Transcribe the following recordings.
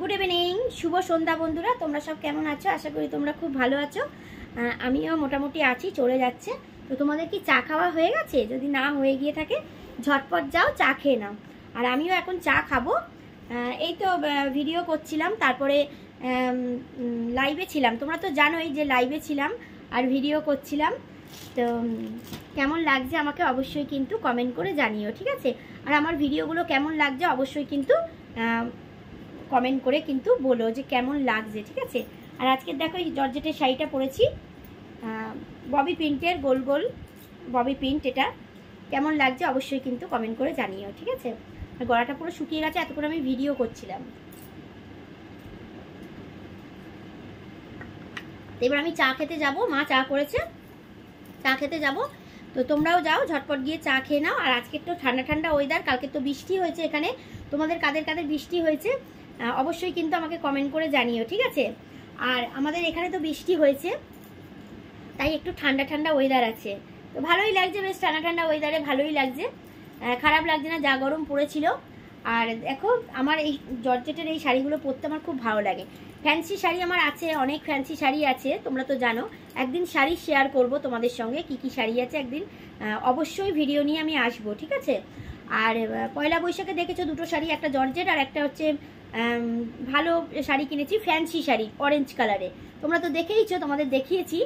Good evening, শুভ সন্ধ্যা বন্ধুরা। তোমরা সব কেমন আছো? আশা করি তোমরা খুব ভালো আছো। আমিও মোটামুটি আছি, চলে যাচ্ছে। তো তোমাদের কি চা খাওয়া হয়ে গেছে? যদি না হয়ে গিয়ে থাকে ঝটপট যাও চা খেয়ে নাও। আর আমিও এখন চা খাবো। এই তো ভিডিও করছিলাম, তারপরে লাইভে ছিলাম। তোমরা তো জানোই যে লাইভে ছিলাম আর ভিডিও করছিলাম। তো কেমন লাগছে আমাকে অবশ্যই কিন্তু কমেন্ট করে জানিও, ঠিক আছে? আর আমার ভিডিওগুলো কেমন লাগছে অবশ্যই কিন্তু কমেন্ট করে কিন্তু বলো যে কেমন লাগছে, ঠিক আছে? আর আজকে দেখো এই জর্জেটের শাড়িটা পরেছি, ববি প্রিন্টের, গোল গোল ববি প্রিন্ট। এটা কেমন লাগছে অবশ্যই কিন্তু কমেন্ট করে জানিও, ঠিক আছে? আর গলাটা পুরো শুকিয়ে গেছে, এতক্ষণ আমি ভিডিও করছিলাম। এবার আমি চা খেতে যাব, মা চা করেছে, চা খেতে যাব। তো তোমরাও যাও, ঝটপট গিয়ে চা খেয়ে নাও। আর আজকে একটু ঠান্ডা ঠান্ডা ওয়েদার, কালকে তো বৃষ্টি হয়েছে এখানে। তোমাদের কাদের কাদের বৃষ্টি হয়েছে অবশ্যই কিন্তু আমাকে কমেন্ট করে জানিও, ঠিক আছে? আর আমাদের এখানে তো বৃষ্টি হয়েছে, তাই একটু ঠান্ডা ঠান্ডা ওয়েদার আছে। তো ভালোই লাগছে, বেশ ঠান্ডা ঠান্ডা ওয়েদারে ভালোই লাগছে, খারাপ লাগছে না, যা গরম পড়েছিল। আর দেখো আমার এই জর্জেটের এই শাড়িগুলো পরতে আমার খুব ভালো লাগে। ফ্যান্সি শাড়ি আমার আছে, অনেক ফ্যান্সি শাড়ি আছে, তোমরা তো জানো। একদিন শাড়ি শেয়ার করব তোমাদের সঙ্গে, কি কি শাড়ি আছে একদিন অবশ্যই ভিডিও নিয়ে আমি আসবো, ঠিক আছে? আর পয়লা বৈশাখে দেখেছো দুটো শাড়ি, একটা জর্জেট আর একটা হচ্ছে ভালো শাড়ি কিনেছি, ফ্যান্সি শাড়ি অরেঞ্জ কালারে। তোমরা তো দেখেইছো, তোমাদের দেখিয়েছি।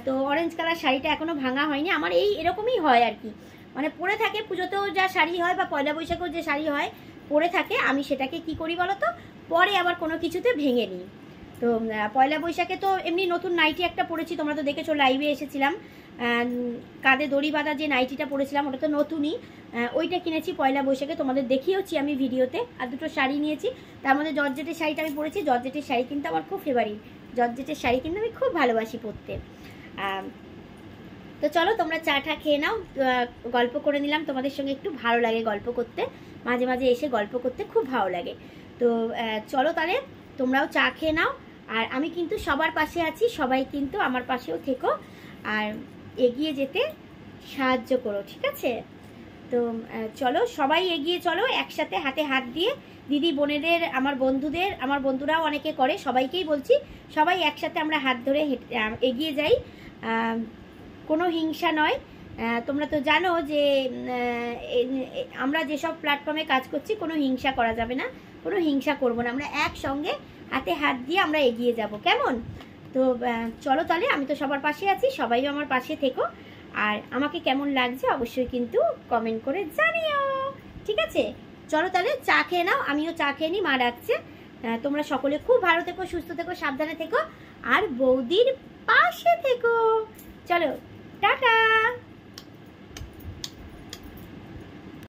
তো অরেঞ্জ কালার শাড়িটা এখনো ভাঙা হয়নি আমার। এই এরকমই হয় আর কি, মানে পরে থাকে, পুজোতেও যা শাড়ি হয় বা পয়লা বৈশাখেও যে শাড়ি হয় পরে থাকে, আমি সেটাকে কি করি বলো তো, পরে আবার কোনো কিছুতে ভেঙে নিই। তো পয়লা বৈশাখে তো এমনি নতুন নাইটি একটা পরেছি, তোমরা তো দেখেছো, লাইভে এসেছিলাম। কাঁধে দড়ি বাঁধা যে নাইটিটা পরেছিলাম ওটা তো নতুনই, ওইটা কিনেছি পয়লা বৈশাখে, তোমাদের দেখিয়েওছি আমি ভিডিওতে। আর দুটো শাড়ি নিয়েছি, তার মধ্যে জর্জেটের শাড়িটা আমি পরেছি। জর্জেটের শাড়ি কিন্তু আমার খুব ফেভারিট, জর্জেটের শাড়ি কিন্তু আমি খুব ভালোবাসি পরতে। তো চলো তোমরা চাটা খেয়ে নাও, গল্প করে নিলাম তোমাদের সঙ্গে, একটু ভালো লাগে গল্প করতে, মাঝে মাঝে এসে গল্প করতে খুব ভালো লাগে। তো চলো তাহলে তোমরাও চা খেয়ে নাও। আর আমি কিন্তু সবার পাশে আছি, সবাই কিন্তু আমার পাশেও থেকো আর এগিয়ে যেতে সাহায্য করো, ঠিক আছে? তো চলো সবাই এগিয়ে চলো, একসাথে হাতে হাত দিয়ে, দিদি বোনেদের, আমার বন্ধুদের, আমার বন্ধুরাও অনেকে করে, সবাইকেই বলছি সবাই একসাথে আমরা হাত ধরে এগিয়ে যাই। কোনো হিংসা নয়। তোমরা তো জানো যে আমরা যেসব প্ল্যাটফর্মে কাজ করছি কোনো হিংসা করা যাবে না, কোনো হিংসা করবো না, আমরা একসঙ্গে হাতে হাত দিয়ে আমরা এগিয়ে যাব, কেমন? তো চলো তাহলে, আমি তো সবার পাশে আছি, সবাইও আমার পাশে থেকো। আর আমাকে কেমন লাগছে অবশ্যই কিন্তু কমেন্ট করে জানিও, ঠিক আছে? চলো তাহলে চা খেয়ে নাও, আমিও চা খেয়ে নিই, মা ডাকছে। তোমরা সকলে খুব ভালো থেকো, সুস্থ থেকো, সাবধানে থেকো, আর বৌদির পাশে থেকো। চলো টাটা।